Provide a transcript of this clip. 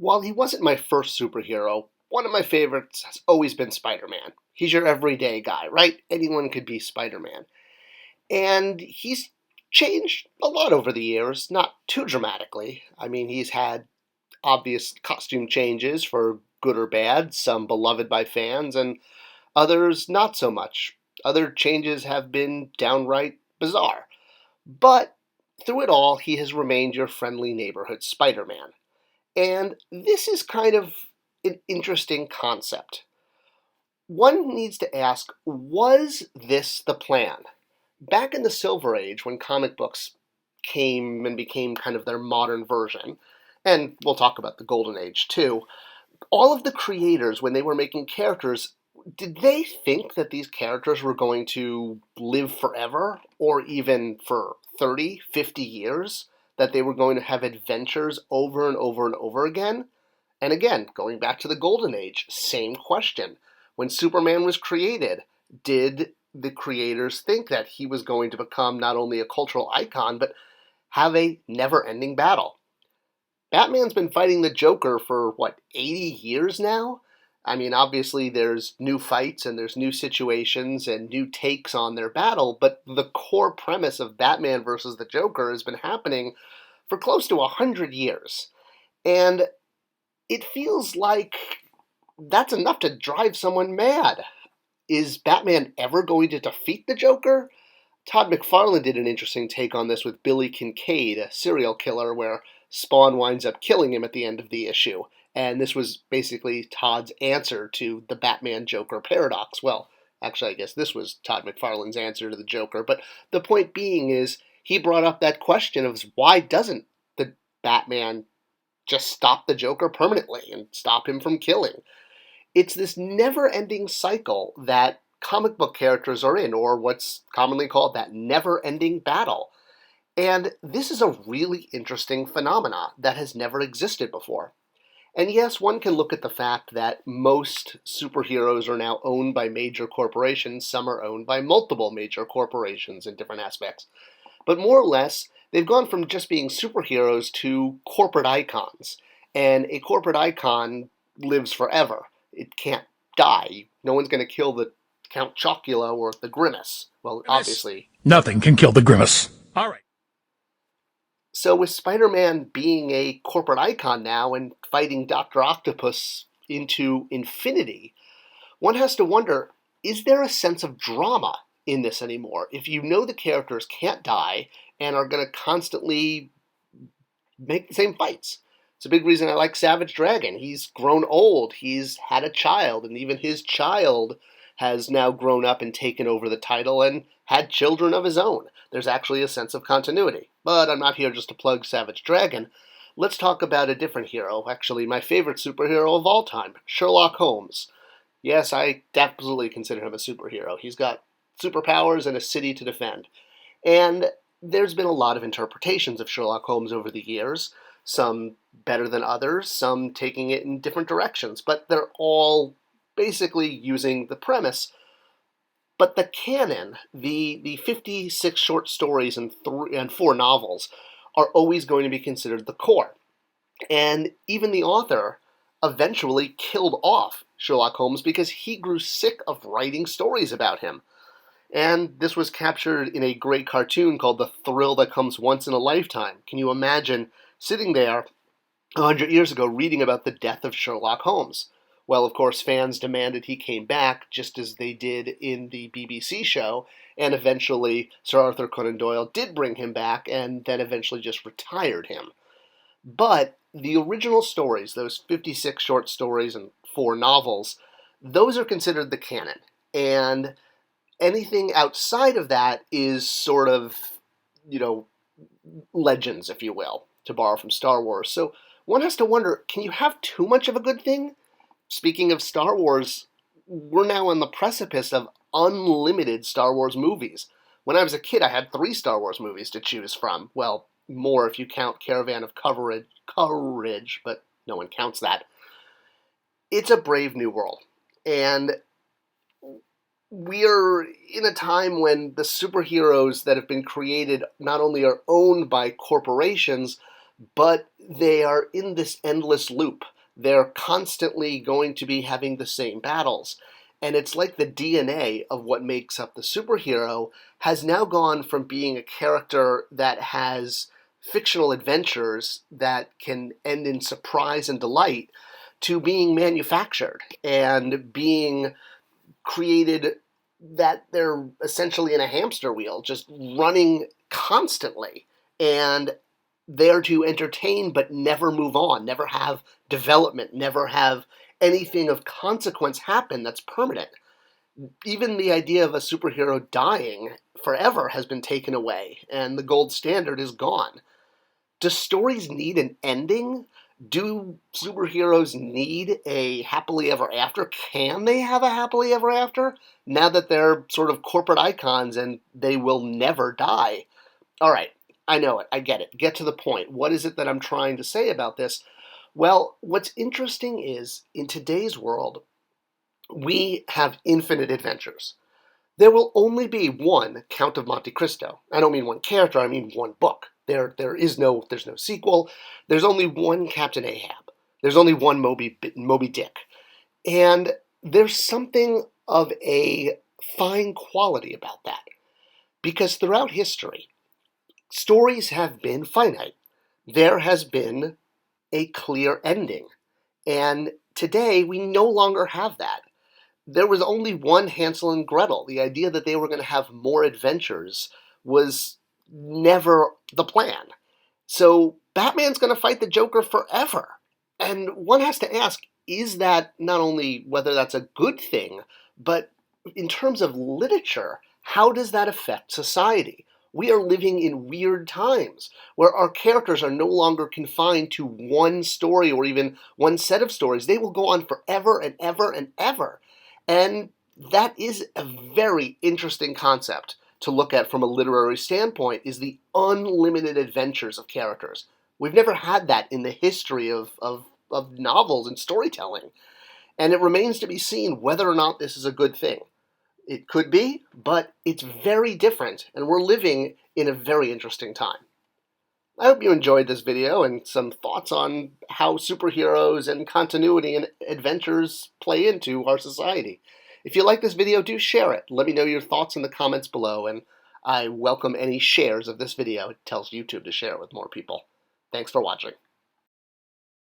While he wasn't my first superhero, one of my favorites has always been Spider-Man. He's your everyday guy, right? Anyone could be Spider-Man. And he's changed a lot over the years, not too dramatically. I mean, he's had obvious costume changes for good or bad, some beloved by fans, and others not so much. Other changes have been downright bizarre. But through it all, he has remained your friendly neighborhood Spider-Man. And this is kind of an interesting concept. One needs to ask, was this the plan? Back in the Silver Age, when comic books came and became kind of their modern version, and we'll talk about the Golden Age too, all of the creators, when they were making characters, did they think that these characters were going to live forever, or even for 30, 50 years? That they were going to have adventures over and over and over again? And again, going back to the Golden Age, same question. When Superman was created, did the creators think that he was going to become not only a cultural icon, but have a never-ending battle? Batman's been fighting the Joker for, 80 years now? I mean, obviously there's new fights and there's new situations and new takes on their battle, but the core premise of Batman versus the Joker has been happening for close to 100 years. And it feels like that's enough to drive someone mad. Is Batman ever going to defeat the Joker? Todd McFarlane did an interesting take on this with Billy Kincaid, a serial killer, where Spawn winds up killing him at the end of the issue. And this was basically Todd's answer to the Batman-Joker paradox. Well, actually, I guess this was Todd McFarlane's answer to the Joker. But the point being is, he brought up that question of why doesn't the Batman just stop the Joker permanently and stop him from killing? It's this never-ending cycle that comic book characters are in, or what's commonly called that never-ending battle. And this is a really interesting phenomena that has never existed before. And yes, one can look at the fact that most superheroes are now owned by major corporations. Some are owned by multiple major corporations in different aspects. But more or less, they've gone from just being superheroes to corporate icons. And a corporate icon lives forever. It can't die. No one's going to kill the Count Chocula or the Grimace. Well, obviously. Nothing can kill the Grimace. All right. So with Spider-Man being a corporate icon now and fighting Dr. Octopus into infinity, one has to wonder, is there a sense of drama in this anymore? If you know the characters can't die and are going to constantly make the same fights. It's a big reason I like Savage Dragon. He's grown old, he's had a child, and even his child has now grown up and taken over the title and had children of his own. There's actually a sense of continuity. But I'm not here just to plug Savage Dragon. Let's talk about a different hero, actually my favorite superhero of all time, Sherlock Holmes. Yes, I absolutely consider him a superhero. He's got superpowers and a city to defend. And there's been a lot of interpretations of Sherlock Holmes over the years, some better than others, some taking it in different directions, but they're all basically using the premise. But the canon, the 56 short stories and 4 novels, are always going to be considered the core. And even the author eventually killed off Sherlock Holmes because he grew sick of writing stories about him. And this was captured in a great cartoon called The Thrill That Comes Once in a Lifetime. Can you imagine sitting there 100 years ago reading about the death of Sherlock Holmes? Well, of course, fans demanded he came back, just as they did in the BBC show, and eventually Sir Arthur Conan Doyle did bring him back, and then eventually just retired him. But the original stories, those 56 short stories and 4 novels, those are considered the canon. And anything outside of that is sort of, legends, if you will, to borrow from Star Wars. So one has to wonder, can you have too much of a good thing? Speaking of Star Wars, we're now on the precipice of unlimited Star Wars movies. When I was a kid, I had 3 Star Wars movies to choose from. Well, more if you count Caravan of Courage, but no one counts that. It's a brave new world. And we're in a time when the superheroes that have been created not only are owned by corporations, but they are in this endless loop. They're constantly going to be having the same battles. And it's like the DNA of what makes up the superhero has now gone from being a character that has fictional adventures that can end in surprise and delight to being manufactured and being created that they're essentially in a hamster wheel, just running constantly and there to entertain but never move on, never have development, never have anything of consequence happen that's permanent. Even the idea of a superhero dying forever has been taken away, and the gold standard is gone. Do stories need an ending? Do superheroes need a happily ever after? Can they have a happily ever after now that they're sort of corporate icons and they will never die? All right, I know it. I get it. Get to the point. What is it that I'm trying to say about this? Well, what's interesting is in today's world, we have infinite adventures. There will only be one Count of Monte Cristo. I don't mean one character, I mean one book. There's no sequel. There's only one Captain Ahab. There's only one Moby Dick. And there's something of a fine quality about that. Because throughout history, stories have been finite. There has been a clear ending. And today, we no longer have that. There was only one Hansel and Gretel. The idea that they were going to have more adventures was never the plan. So Batman's going to fight the Joker forever. And one has to ask, is that not only whether that's a good thing, but in terms of literature, how does that affect society? We are living in weird times where our characters are no longer confined to one story or even one set of stories. They will go on forever and ever and ever. And that is a very interesting concept to look at from a literary standpoint, is the unlimited adventures of characters. We've never had that in the history of novels and storytelling. And it remains to be seen whether or not this is a good thing. It could be, but it's very different, and we're living in a very interesting time. I hope you enjoyed this video and some thoughts on how superheroes and continuity and adventures play into our society. If you like this video, do share it. Let me know your thoughts in the comments below, and I welcome any shares of this video. It tells YouTube to share it with more people. Thanks for watching.